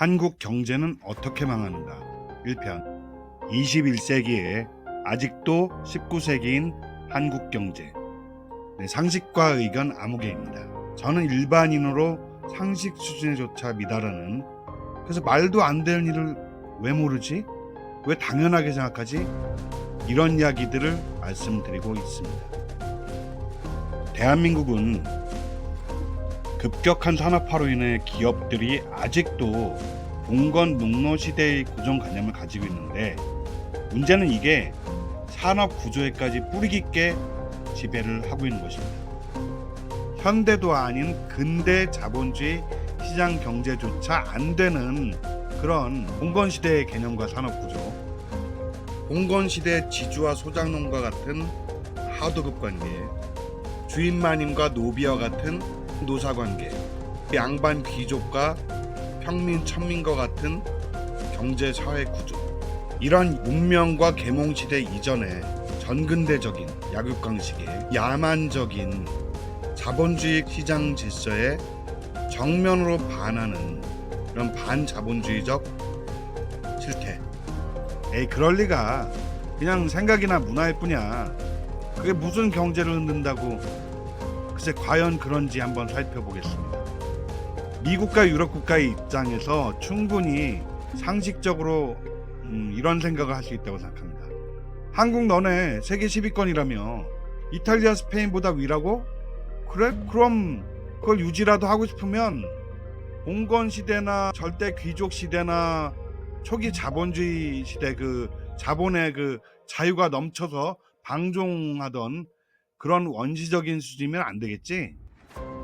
한국 경제는 어떻게 망하는가 1편 21세기에 아직도 19세기인 한국 경제. 상식과 의견 아무개입니다. 저는 일반인으로 상식 수준에조차 미달하는, 그래서 말도 안 되는 일을 왜 모르지? 왜 당연하게 생각하지? 이런 이야기들을 말씀드리고 있습니다. 대한민국은 급격한 산업화로 인해 기업들이 아직도 봉건 농노 시대의 고정관념을 가지고 있는데, 문제는 이게 산업 구조에까지 뿌리 깊게 지배를 하고 있는 것입니다. 현대도 아닌 근대 자본주의 시장 경제조차 안 되는 그런 봉건 시대의 개념과 산업 구조, 봉건 시대 지주와 소장농과 같은 하도급 관계, 주인마님과 노비와 같은 노사관계, 양반 귀족과 평민 천민과 같은 경제사회 구조, 이런 문명과 계몽시대 이전의 전근대적인 약육강식의 야만적인 자본주의 시장 질서에 정면으로 반하는 이런 반자본주의적 실태. 그럴 리가. 그냥 생각이나 문화일 뿐이야. 그게 무슨 경제를 흔든다고. 글쎄 과연 그런지 한번 살펴보겠습니다. 미국과 유럽 국가의 입장에서 충분히 상식적으로 이런 생각을 할 수 있다고 생각합니다. 한국 너네 세계 10위권이라며 이탈리아 스페인보다 위라고? 그래? 그럼 그걸 유지라도 하고 싶으면 봉건 시대나 절대 귀족 시대나 초기 자본주의 시대, 그 자본의 그 자유가 넘쳐서 방종하던 그런 원시적인 수준이면 안 되겠지?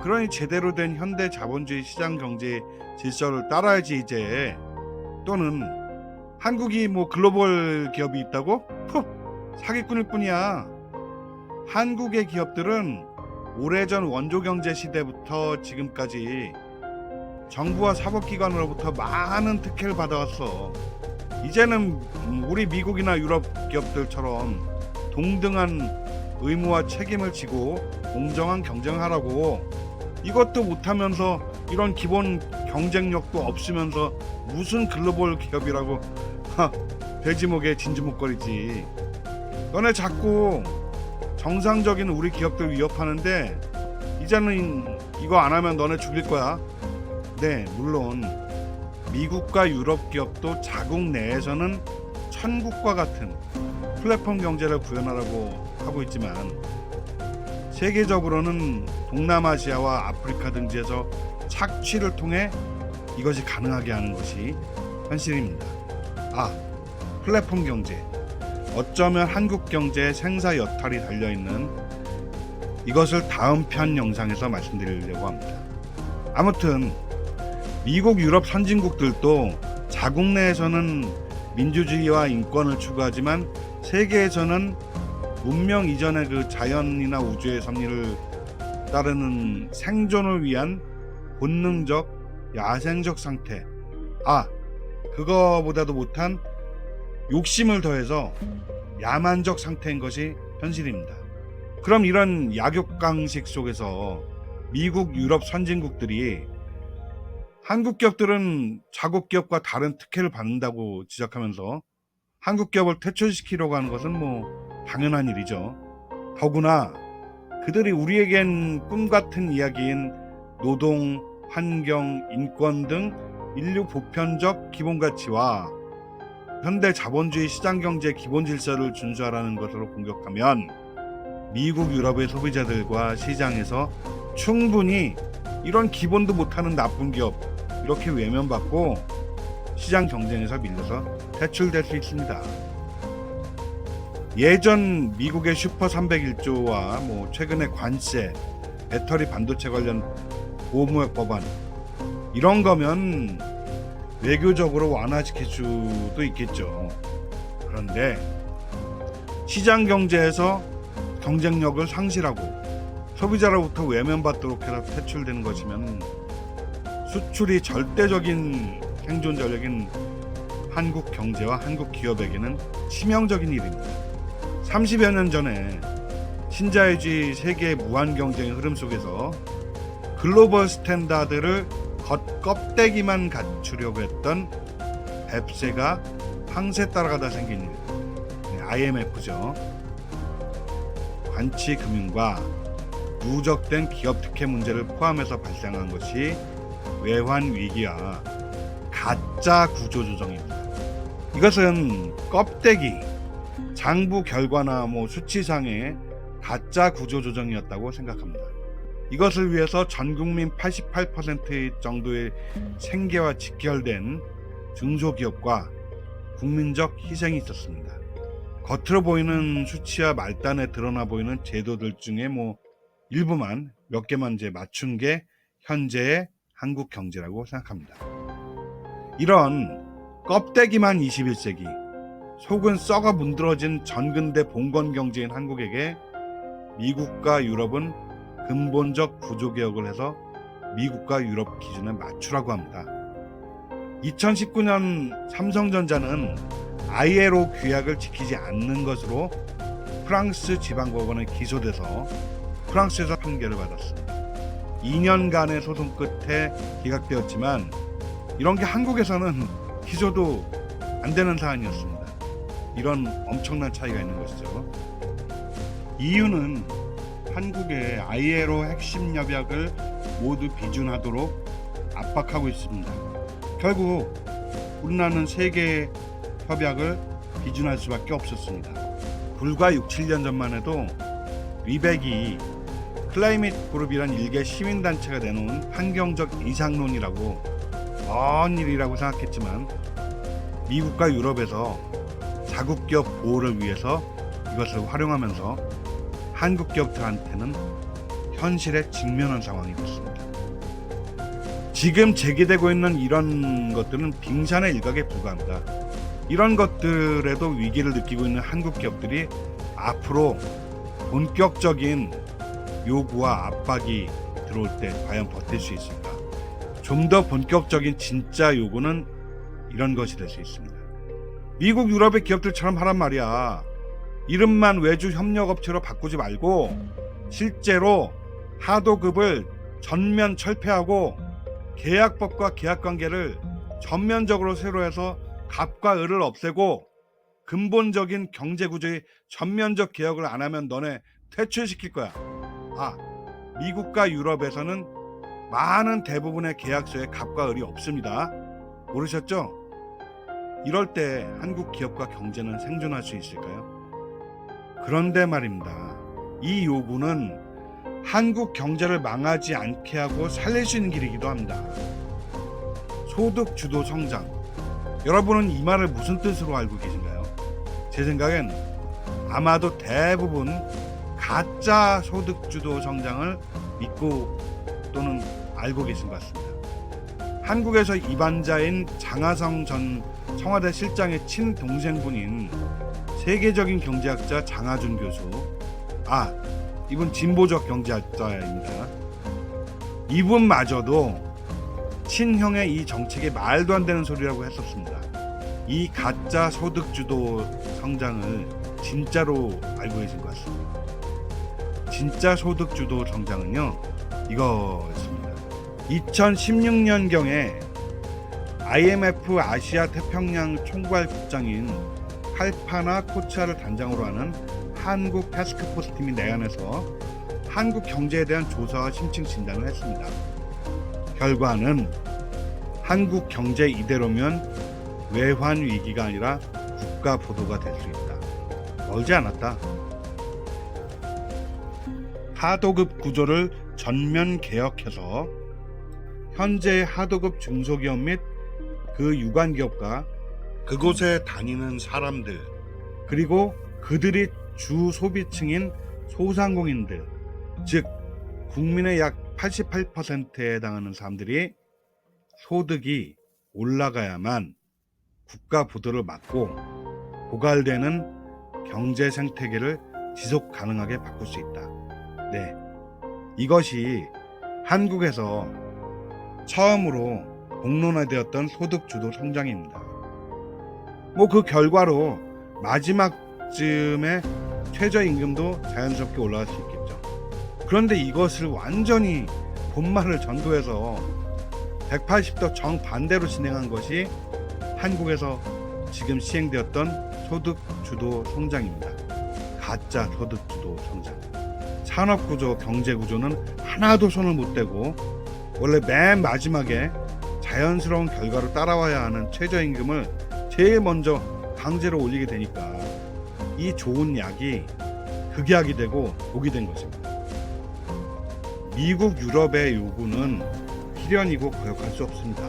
그러니 제대로 된 현대 자본주의 시장 경제 질서를 따라야지 이제. 또는 한국이 뭐 글로벌 기업이 있다고? 사기꾼일 뿐이야. 한국의 기업들은 오래전 원조경제 시대부터 지금까지 정부와 사법기관으로부터 많은 특혜를 받아왔어. 이제는 우리 미국이나 유럽 기업들처럼 동등한 의무와 책임을 지고 공정한 경쟁을 하라고. 이것도 못하면서 이런 기본 경쟁력도 없으면서 무슨 글로벌 기업이라고 돼지목에 진주목걸이지. 너네 자꾸 정상적인 우리 기업들 위협하는데 이제는 이거 안 하면 너네 죽일 거야. 네, 물론 미국과 유럽 기업도 자국 내에서는 천국과 같은 플랫폼 경제를 구현하라고 하고 있지만, 세계적으로는 동남아시아와 아프리카 등지에서 착취를 통해 이것이 가능하게 하는 것이 현실입니다. 플랫폼 경제. 어쩌면 한국 경제의 생사 여탈이 달려있는, 이것을 다음 편 영상에서 말씀드리려고 합니다. 아무튼 미국, 유럽 선진국들도 자국 내에서는 민주주의와 인권을 추구하지만 세계에서는 문명 이전의 그 자연이나 우주의 섭리를 따르는 생존을 위한 본능적 야생적 상태, 그거보다도 못한 욕심을 더해서 야만적 상태인 것이 현실입니다. 그럼 이런 약육강식 속에서 미국, 유럽 선진국들이 한국 기업들은 자국 기업과 다른 특혜를 받는다고 지적하면서 한국 기업을 퇴출시키려고 하는 것은 뭐 당연한 일이죠. 더구나 그들이 우리에겐 꿈같은 이야기인 노동, 환경, 인권 등 인류 보편적 기본가치와 현대 자본주의 시장경제 기본 질서를 준수하라는 것으로 공격하면 미국, 유럽의 소비자들과 시장에서 충분히 이런 기본도 못하는 나쁜 기업 이렇게 외면받고 시장 경쟁에서 밀려서 퇴출될 수 있습니다. 예전 미국의 슈퍼 301조와 최근의 관세, 배터리 반도체 관련 보호무역 법안, 이런 거면 외교적으로 완화시킬 수도 있겠죠. 그런데 시장 경제에서 경쟁력을 상실하고 소비자로부터 외면받도록 해서 퇴출되는 것이면 수출이 절대적인 생존 전력인 한국 경제와 한국 기업에게는 치명적인 일입니다. 30여 년 전에 신자유주의 세계의 무한 경쟁의 흐름 속에서 글로벌 스탠다드를 겉껍데기만 갖추려고 했던 뱁새가 황새 따라가다 생긴 일, IMF죠. 관치금융과 누적된 기업 특혜 문제를 포함해서 발생한 것이 외환 위기와 가짜 구조조정입니다. 이것은 껍데기, 장부 결과나 수치상의 가짜 구조조정이었다고 생각합니다. 이것을 위해서 전국민 88% 정도의 생계와 직결된 중소기업과 국민적 희생이 있었습니다. 겉으로 보이는 수치와 말단에 드러나 보이는 제도들 중에 일부만 몇 개만 이제 맞춘 게 현재의 한국 경제라고 생각합니다. 이런 껍데기만 21세기, 속은 썩어 문드러진 전근대 봉건 경제인 한국에게 미국과 유럽은 근본적 구조개혁을 해서 미국과 유럽 기준에 맞추라고 합니다. 2019년 삼성전자는 ILO 규약을 지키지 않는 것으로 프랑스 지방법원에 기소돼서 프랑스에서 판결을 받았습니다. 2년간의 소송 끝에 기각되었지만 이런 게 한국에서는 기소도 안 되는 사안이었습니다. 이런 엄청난 차이가 있는 것이죠. 이유는 한국의 ILO 핵심 협약을 모두 비준하도록 압박하고 있습니다. 결국 우리나라는 세계 협약을 비준할 수밖에 없었습니다. 불과 6-7년 전만 해도 리백이 클라이밋 그룹이란 일개 시민단체가 내놓은 환경적 이상론이라고 먼 일이라고 생각했지만 미국과 유럽에서 자국 기업 보호를 위해서 이것을 활용하면서 한국 기업들한테는 현실에 직면한 상황이 됐습니다. 지금 제기되고 있는 이런 것들은 빙산의 일각에 불과합니다. 이런 것들에도 위기를 느끼고 있는 한국 기업들이 앞으로 본격적인 요구와 압박이 들어올 때 과연 버틸 수 있을까? 좀 더 본격적인 진짜 요구는 이런 것이 될 수 있습니다. 미국, 유럽의 기업들처럼 하란 말이야. 이름만 외주 협력업체로 바꾸지 말고 실제로 하도급을 전면 철폐하고 계약법과 계약관계를 전면적으로 새로 해서 갑과 을을 없애고 근본적인 경제구조의 전면적 개혁을 안 하면 너네 퇴출시킬 거야. 미국과 유럽에서는 많은 대부분의 계약서에 갑과 을이 없습니다. 모르셨죠? 이럴 때 한국 기업과 경제는 생존할 수 있을까요? 그런데 말입니다. 이 요구는 한국 경제를 망하지 않게 하고 살릴 수 있는 길이기도 합니다. 소득 주도 성장. 여러분은 이 말을 무슨 뜻으로 알고 계신가요? 제 생각엔 아마도 대부분 가짜 소득 주도 성장을 믿고 또는 알고 계신 것 같습니다. 한국에서 입안자인 장하성 전 청와대 실장의 친동생분인 세계적인 경제학자 장하준 교수, 이분 진보적 경제학자입니다. 이분마저도 친형의 이 정책이 말도 안 되는 소리라고 했었습니다. 이 가짜 소득주도 성장을 진짜로 알고 계신 것 같습니다. 진짜 소득주도 성장은요, 이거였습니다. 2016년경에 IMF 아시아 태평양 총괄 국장인 칼파나 코치아를 단장으로 하는 한국 태스크포스 팀이 내한해서 한국 경제에 대한 조사와 심층 진단을 했습니다. 결과는 한국 경제 이대로면 외환 위기가 아니라 국가 부도가 될 수 있다. 멀지 않았다. 하도급 구조를 전면 개혁해서 현재의 하도급 중소기업 및 그 유관기업과 그곳에 다니는 사람들, 그리고 그들이 주 소비층인 소상공인들, 즉 국민의 약 88%에 해당하는 사람들이 소득이 올라가야만 국가 부도를 막고 고갈되는 경제 생태계를 지속 가능하게 바꿀 수 있다. 이것이 한국에서 처음으로 공론화되었던 소득주도 성장입니다. 그 결과로 마지막쯤에 최저임금도 자연스럽게 올라갈 수 있겠죠. 그런데 이것을 완전히 본말을 전도해서 180도 정반대로 진행한 것이 한국에서 지금 시행되었던 소득주도 성장입니다. 가짜 소득주도 성장. 산업구조, 경제구조는 하나도 손을 못 대고 원래 맨 마지막에 자연스러운 결과로 따라와야 하는 최저임금을 제일 먼저 강제로 올리게 되니까 이 좋은 약이 극약이 되고 독이 된 것입니다. 미국, 유럽의 요구는 필연이고 거역할 수 없습니다.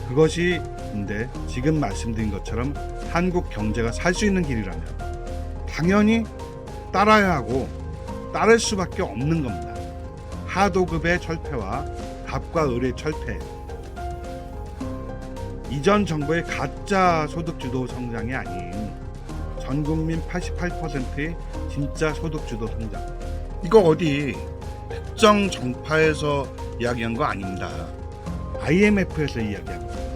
그것이 근데 지금 말씀드린 것처럼 한국 경제가 살 수 있는 길이라면 당연히 따라야 하고 따를 수밖에 없는 겁니다. 하도급의 철폐와 갑과 을의 철폐. 이전 정부의 가짜 소득주도 성장이 아닌 전국민 88%의 진짜 소득주도 성장. 이거 어디 특정 정파에서 이야기한 거 아닙니다. IMF에서 이야기한 거예요.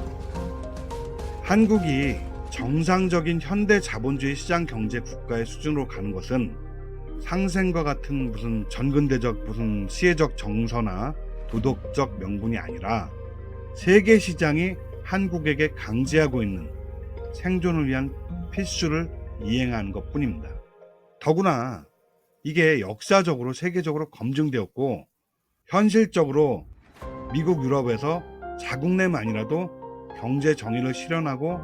한국이 정상적인 현대 자본주의 시장 경제 국가의 수준으로 가는 것은 상생과 같은 무슨 전근대적 무슨 시혜적 정서나 도덕적 명분이 아니라 세계 시장이 한국에게 강제하고 있는 생존을 위한 필수를 이행하는 것뿐입니다. 더구나 이게 역사적으로 세계적으로 검증되었고 현실적으로 미국, 유럽에서 자국 내만이라도 경제 정의를 실현하고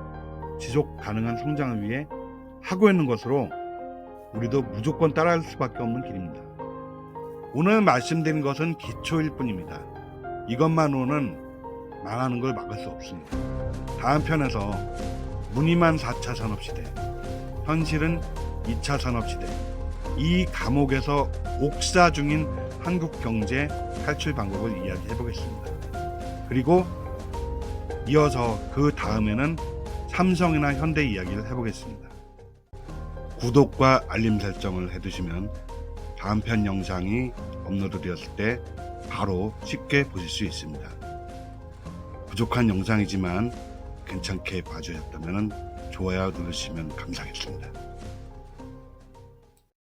지속 가능한 성장을 위해 하고 있는 것으로 우리도 무조건 따라할 수밖에 없는 길입니다. 오늘 말씀드린 것은 기초일 뿐입니다. 이것만으로는 망하는 걸 막을 수 없습니다. 다음 편에서 무늬만 4차 산업시대, 현실은 2차 산업시대, 이 감옥에서 옥사 중인 한국 경제 탈출 방법을 이야기해 보겠습니다. 그리고 이어서 그 다음에는 삼성이나 현대 이야기를 해보겠습니다. 구독과 알림 설정을 해두시면 다음 편 영상이 업로드되었을 때 바로 쉽게 보실 수 있습니다. 부족한 영상이지만 괜찮게 봐주셨다면 좋아요 누르시면 감사하겠습니다.